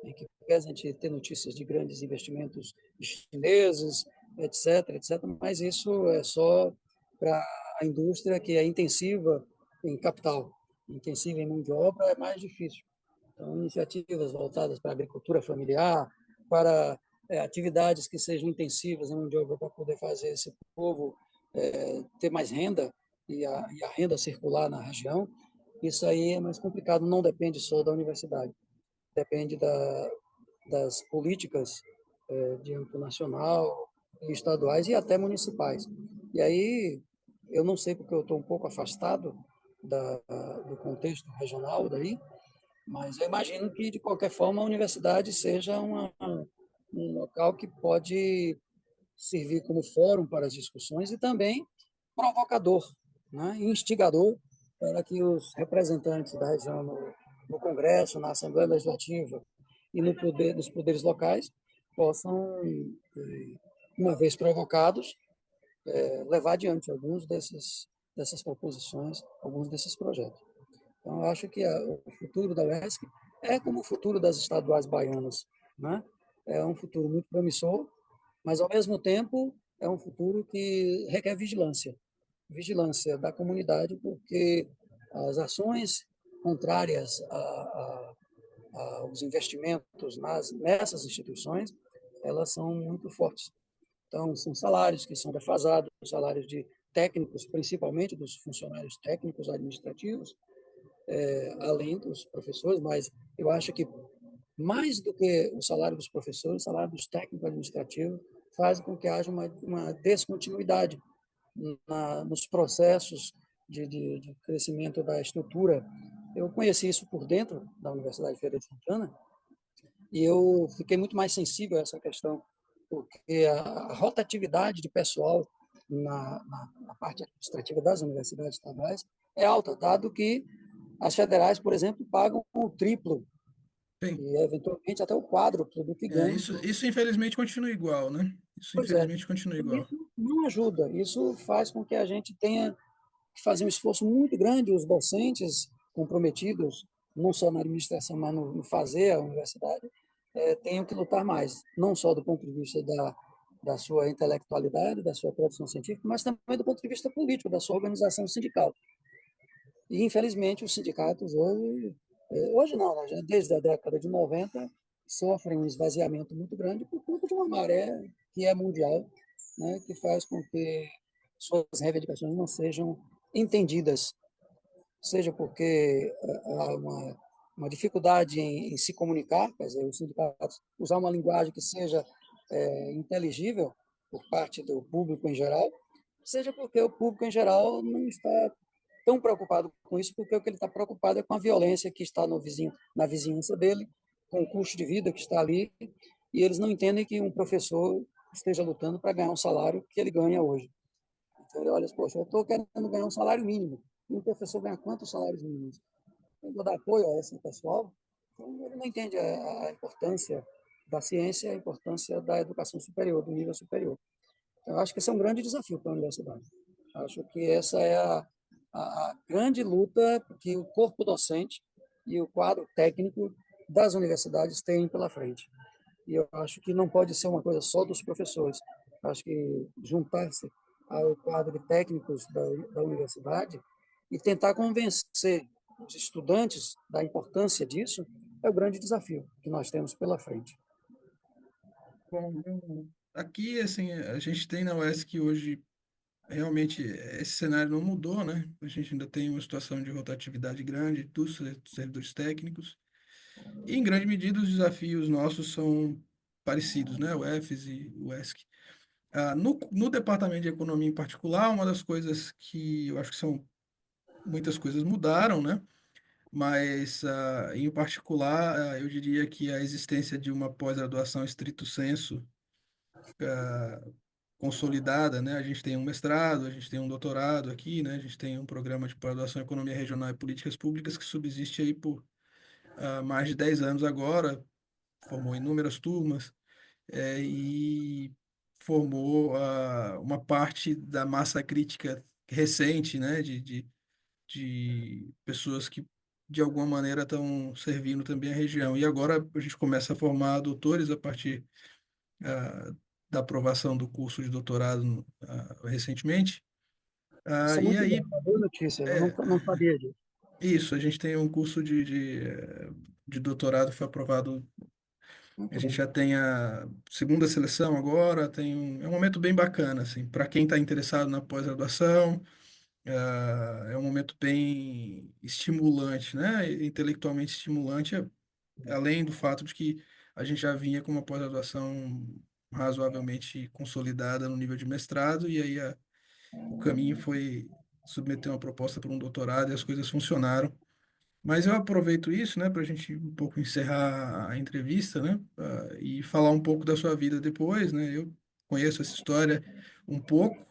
em que apesar de a gente ter notícias de grandes investimentos chineses, etc., etc., mas isso é só para a indústria que é intensiva em capital, intensiva em mão de obra, é mais difícil. Então, iniciativas voltadas para a agricultura familiar, para atividades que sejam intensivas em mão de obra para poder fazer esse povo ter mais renda e a renda circular na região, isso aí é mais complicado, não depende só da universidade, depende das políticas de âmbito nacional, estaduais e até municipais. E aí, eu não sei porque eu estou um pouco afastado do contexto regional daí, mas eu imagino que, de qualquer forma, a universidade seja um local que pode servir como fórum para as discussões e também provocador, né, instigador para que os representantes da região no Congresso, na Assembleia Legislativa e nos poderes locais possam, uma vez provocados, levar adiante dessas proposições, alguns desses projetos. Então, eu acho que o futuro da UESC é como o futuro das estaduais baianas, né? É um futuro muito promissor, mas, ao mesmo tempo, é um futuro que requer vigilância. Vigilância da comunidade, porque as ações contrárias aos investimentos nessas instituições, elas são muito fortes. Então, são salários que são defasados, salários de técnicos, principalmente dos funcionários técnicos administrativos, além dos professores, mas eu acho que mais do que o salário dos professores, o salário dos técnicos administrativos faz com que haja uma descontinuidade nos processos de crescimento da estrutura. Eu conheci isso por dentro da Universidade de Feira de Santana e eu fiquei muito mais sensível a essa questão, porque a rotatividade de pessoal na parte administrativa das universidades estaduais é alta, dado que as federais, por exemplo, pagam o triplo Sim. e eventualmente até o quádruplo do que É, ganham. isso infelizmente continua igual, né? Isso Pois é, infelizmente continua e igual. isso não ajuda, isso faz com que a gente tenha que fazer um esforço muito grande, os docentes comprometidos, não só na administração, mas no fazer a universidade, tenham que lutar mais, não só do ponto de vista da sua intelectualidade, da sua produção científica, mas também do ponto de vista político, da sua organização sindical. E, infelizmente, os sindicatos hoje não, né, já desde a década de 90, sofrem um esvaziamento muito grande por conta de uma maré que é mundial, né, que faz com que suas reivindicações não sejam entendidas, seja porque há uma dificuldade em se comunicar, quer dizer, os sindicatos usar uma linguagem que seja inteligível por parte do público em geral, seja porque o público em geral não está tão preocupado com isso, porque o que ele está preocupado é com a violência que está no vizinho, na vizinhança dele, com o custo de vida que está ali, e eles não entendem que um professor esteja lutando para ganhar um salário que ele ganha hoje. Então ele olha, poxa, eu estou querendo ganhar um salário mínimo, e um professor ganha quantos salários mínimos? Eu vou dar apoio a esse pessoal? Então ele não entende a importância da ciência, a importância da educação superior, do nível superior. Eu acho que esse é um grande desafio para a universidade. Acho que essa é a grande luta que o corpo docente e o quadro técnico das universidades têm pela frente. E eu acho que não pode ser uma coisa só dos professores. Acho que juntar-se ao quadro de técnicos da universidade e tentar convencer os estudantes da importância disso é o grande desafio que nós temos pela frente. Bom, aqui, assim, a gente tem na UESC hoje, realmente, esse cenário não mudou, né? A gente ainda tem uma situação de rotatividade grande dos servidores técnicos, e, em grande medida, os desafios nossos são parecidos, né? O EFES e o ESC. No departamento de economia em particular, uma das coisas que eu acho que são muitas coisas mudaram, né? Mas, em particular, eu diria que a existência de uma pós-graduação estrito sensu consolidada, né? A gente tem um mestrado, a gente tem um doutorado aqui, né? A gente tem um programa de pós-graduação em Economia Regional e Políticas Públicas que subsiste aí por mais de 10 anos agora, formou inúmeras turmas, e formou uma parte da massa crítica recente, né? De pessoas que, de alguma maneira, estão servindo também a região. E agora a gente começa a formar doutores a partir ah, da aprovação do curso de doutorado recentemente. Isso é E muito bom, aí, uma boa notícia. Eu é, não sabia disso. isso, a gente tem um curso de doutorado que foi aprovado. A Muito gente bem. já tem a segunda seleção agora, é um momento bem bacana, assim, para quem está interessado na pós-graduação. É um momento bem estimulante, né? Intelectualmente estimulante, além do fato de que a gente já vinha com uma pós-graduação razoavelmente consolidada no nível de mestrado, e aí o caminho foi submeter uma proposta para um doutorado e as coisas funcionaram. Mas eu aproveito isso, né, para a gente um pouco encerrar a entrevista, né, e falar um pouco da sua vida depois, né. Eu conheço essa história um pouco,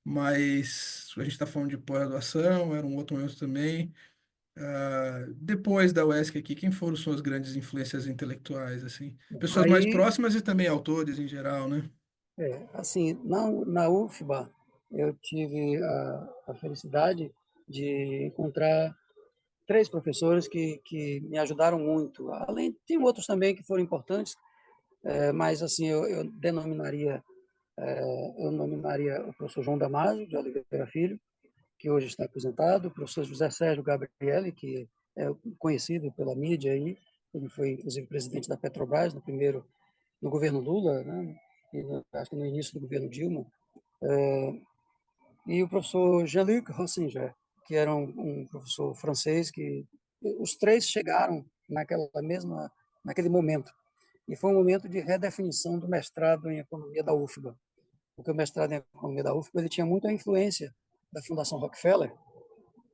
mas a gente está falando de pós-graduação, era um outro momento também. Depois da UESC aqui, quem foram suas grandes influências intelectuais, assim? Pessoas mais Aí, próximas e também autores em geral, né? assim, na UFBA, eu tive a felicidade de encontrar três professores que me ajudaram muito. Além, tem outros também que foram importantes, mas assim, eu nominaria o professor João Damasio de Oliveira Filho, que hoje está aposentado, o professor José Sérgio Gabrielli, que é conhecido pela mídia aí, ele foi inclusive presidente da Petrobras no governo Lula, né? E acho que no início do governo Dilma, e o professor Jean-Luc Rossinger, que era um professor francês que os três chegaram naquele momento. E foi um momento de redefinição do mestrado em economia da UFBA, porque o mestrado em economia da UFBA ele tinha muita influência da Fundação Rockefeller,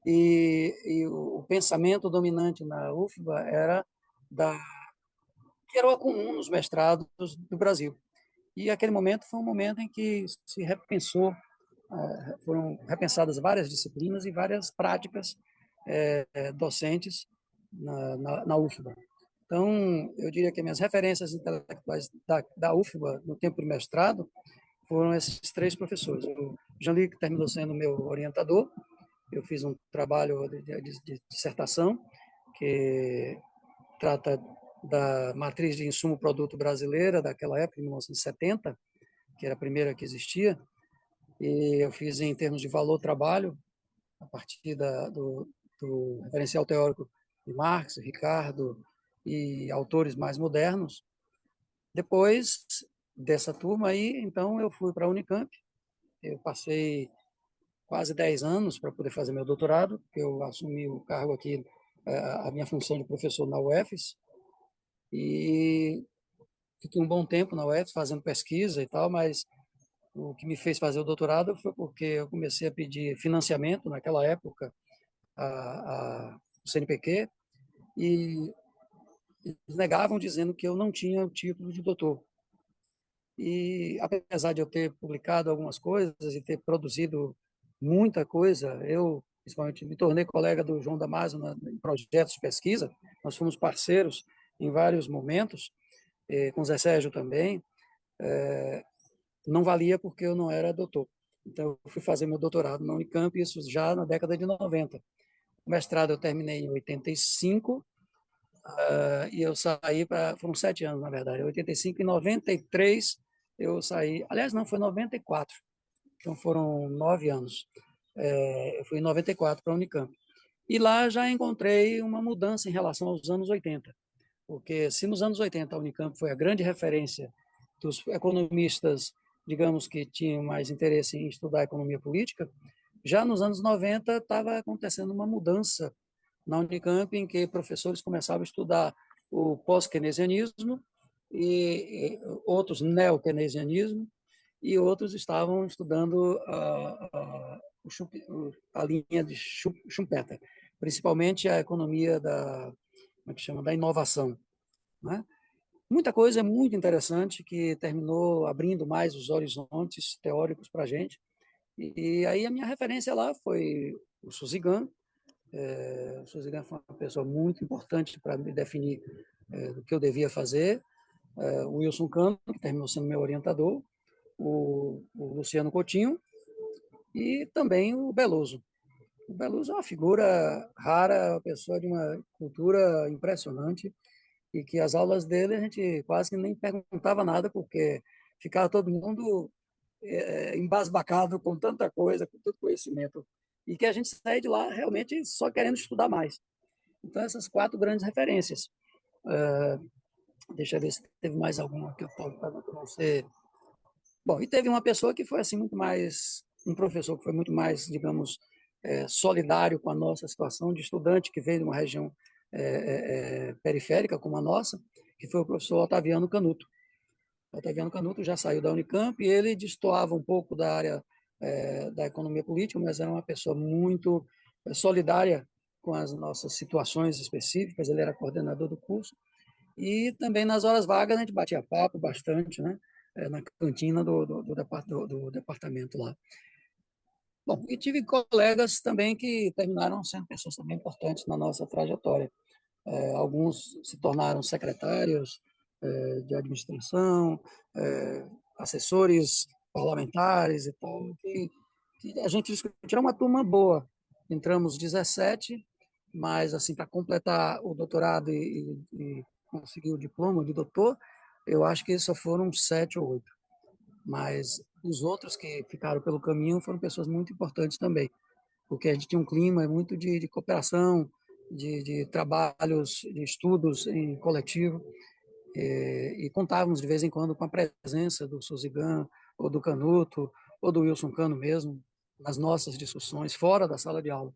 e o pensamento dominante na UFBA era da que era o comum nos mestrados do Brasil. E aquele momento foi um momento em que se repensou, foram repensadas várias disciplinas e várias práticas docentes na UFBA. Então, eu diria que minhas referências intelectuais da UFBA no tempo de mestrado foram esses três professores. O Jean-Luc terminou sendo meu orientador. Eu fiz um trabalho de dissertação que trata da matriz de insumo-produto brasileira daquela época, de 1970, que era a primeira que existia, e eu fiz em termos de valor-trabalho, a partir do referencial teórico de Marx, Ricardo e autores mais modernos. Depois dessa turma aí, então, eu fui para a Unicamp. Eu passei quase 10 anos para poder fazer meu doutorado, porque eu assumi o cargo aqui, a minha função de professor na UFES, e fiquei um bom tempo na UFES fazendo pesquisa e tal, mas o que me fez fazer o doutorado foi porque eu comecei a pedir financiamento naquela época o CNPq, e eles negavam dizendo que eu não tinha o título de doutor. E apesar de eu ter publicado algumas coisas e ter produzido muita coisa, eu principalmente me tornei colega do João Damasio em projetos de pesquisa, nós fomos parceiros em vários momentos, com o Zé Sérgio também, não valia porque eu não era doutor. Então, eu fui fazer meu doutorado na Unicamp, isso já na década de 90. O mestrado eu terminei em 85, e eu saí para... Foram 7 anos, na verdade. Em 85 e 93 eu saí... Aliás, não, foi 94. Então, foram 9 anos. Eu fui em 94 para a Unicamp. E lá já encontrei uma mudança em relação aos anos 80. Porque se nos anos 80 a Unicamp foi a grande referência dos economistas, digamos, que tinham mais interesse em estudar economia política, já nos anos 90 estava acontecendo uma mudança na Unicamp em que professores começavam a estudar o pós-keynesianismo e outros neo-keynesianismo, e outros estavam estudando a linha de Schumpeter, principalmente a economia como é que chama, da inovação, né? Muita coisa muito interessante que terminou abrindo mais os horizontes teóricos para a gente. E aí a minha referência lá foi o Suzigan. O Suzigan foi uma pessoa muito importante para me definir o que eu devia fazer. O Wilson Cano, que terminou sendo meu orientador, o Luciano Coutinho e também o Beloso. O Beloso é uma figura rara, uma pessoa de uma cultura impressionante, e que as aulas dele a gente quase que nem perguntava nada, porque ficava todo mundo embasbacado com tanta coisa, com tanto conhecimento, e que a gente sai de lá realmente só querendo estudar mais. Então, essas 4 grandes referências. Deixa eu ver se teve mais alguma que eu posso para não ser... Bom, e teve uma pessoa que foi assim muito mais, um professor que foi muito mais, digamos, solidário com a nossa situação de estudante que veio de uma região periférica como a nossa, que foi o professor Otaviano Canuto. O Otaviano Canuto já saiu da Unicamp e ele destoava um pouco da área da economia política, mas era uma pessoa muito solidária com as nossas situações específicas. Ele era coordenador do curso e também nas horas vagas a gente batia papo bastante, né? Na cantina do departamento lá. Bom, e tive colegas também que terminaram sendo pessoas também importantes na nossa trajetória. Alguns se tornaram secretários de administração, assessores parlamentares e tal, que a gente discutiu. Era uma turma boa. Entramos 17, mas assim, para completar o doutorado e conseguir o diploma de doutor, eu acho que só foram 7 ou 8. Mas os outros que ficaram pelo caminho foram pessoas muito importantes também, porque a gente tinha um clima muito de cooperação, de trabalhos, de estudos em coletivo, e contávamos de vez em quando com a presença do Suzigan, ou do Canuto, ou do Wilson Cano mesmo, nas nossas discussões, fora da sala de aula.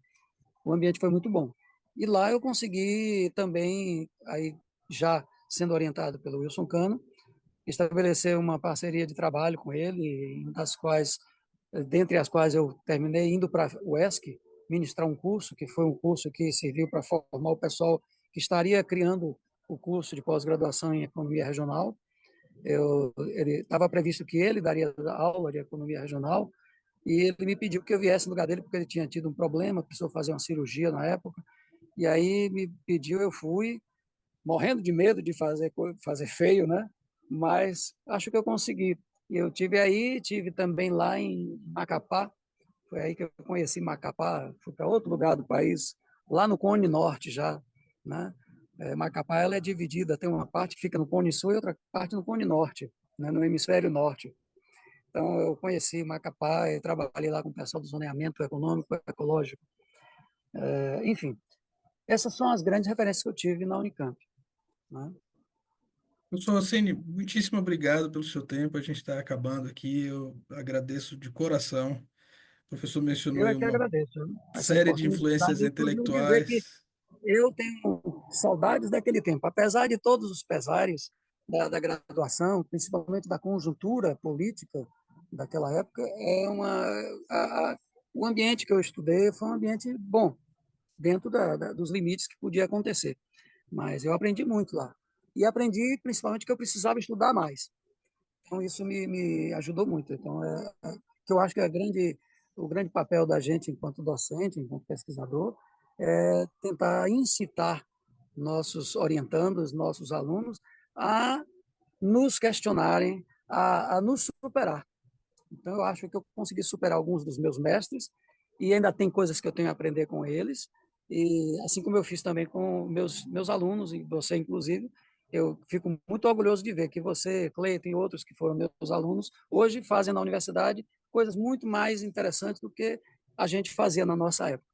O ambiente foi muito bom. E lá eu consegui também, aí já sendo orientado pelo Wilson Cano, estabelecer uma parceria de trabalho com ele, dentre as quais eu terminei indo para o ESC ministrar um curso, que foi um curso que serviu para formar o pessoal que estaria criando o curso de pós-graduação em economia regional. Ele estava previsto que ele daria aula de economia regional, e ele me pediu que eu viesse no lugar dele porque ele tinha tido um problema, precisou fazer uma cirurgia na época, e aí me pediu, eu fui, morrendo de medo de fazer feio, né? Mas acho que eu consegui. Eu tive aí, tive também lá em Macapá, foi aí que eu conheci Macapá, fui para outro lugar do país, lá no Cone Norte já, né? Macapá ela é dividida, tem uma parte que fica no Cone Sul e outra parte no Cone Norte, né? No hemisfério norte. Então eu conheci Macapá e trabalhei lá com o pessoal do zoneamento econômico, ecológico, enfim. Essas são as grandes referências que eu tive na Unicamp, né? Professor Rossini, muitíssimo obrigado pelo seu tempo. A gente está acabando aqui. Eu agradeço de coração. O professor mencionou Eu aí é que uma agradeço, né, essa série de oportunidade, influências inclusive dizer que intelectuais. eu tenho saudades daquele tempo, apesar de todos os pesares da graduação, principalmente da conjuntura política daquela época, o ambiente que eu estudei foi um ambiente bom, dentro dos limites que podia acontecer. Mas eu aprendi muito lá. E aprendi principalmente que eu precisava estudar mais. Então, isso me ajudou muito. Então, que eu acho que o grande papel da gente, enquanto docente, enquanto pesquisador, é tentar incitar nossos orientandos, nossos alunos, a nos questionarem, a nos superar. Então, eu acho que eu consegui superar alguns dos meus mestres e ainda tem coisas que eu tenho a aprender com eles. E assim como eu fiz também com meus alunos, e você, inclusive, eu fico muito orgulhoso de ver que você, Cleiton e outros que foram meus alunos, hoje fazem na universidade coisas muito mais interessantes do que a gente fazia na nossa época.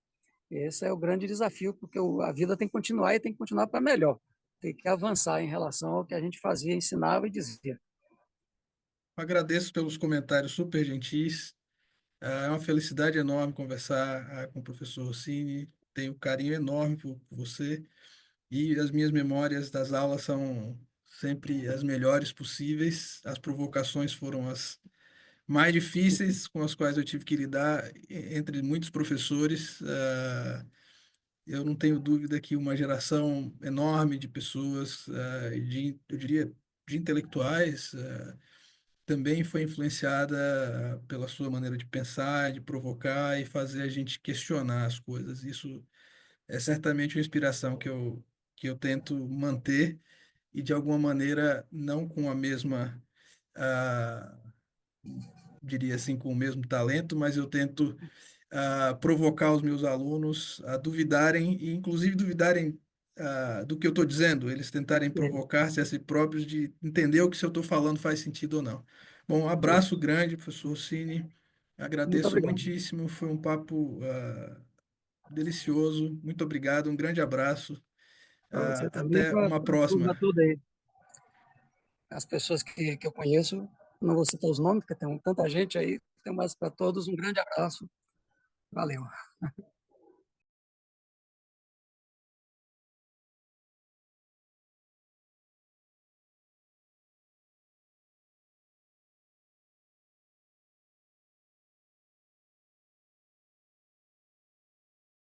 Esse é o grande desafio, porque a vida tem que continuar e tem que continuar para melhor. Tem que avançar em relação ao que a gente fazia, ensinava e dizia. Agradeço pelos comentários super gentis. É uma felicidade enorme conversar com o professor Rossini. Tenho um carinho enorme por você e as minhas memórias das aulas são sempre as melhores possíveis. As provocações foram as mais difíceis com as quais eu tive que lidar entre muitos professores. Eu não tenho dúvida que uma geração enorme de pessoas, eu diria, de intelectuais, também foi influenciada pela sua maneira de pensar, de provocar e fazer a gente questionar as coisas. Isso é certamente uma inspiração que eu tento manter e, de alguma maneira, não com a mesma, ah, diria assim, com o mesmo talento, mas eu tento provocar os meus alunos a duvidarem, e inclusive duvidarem do que eu estou dizendo, eles tentarem provocar-se a si próprios de entender o que se eu estou falando faz sentido ou não. Bom, um abraço grande, professor Cine. Muito Agradeço obrigado. muitíssimo, foi um papo delicioso. Muito obrigado, um grande abraço. Para você também, Até para uma a turma próxima. toda aí. As pessoas que eu conheço, não vou citar os nomes, porque tem tanta gente aí, tem mais para todos. Um grande abraço. Valeu.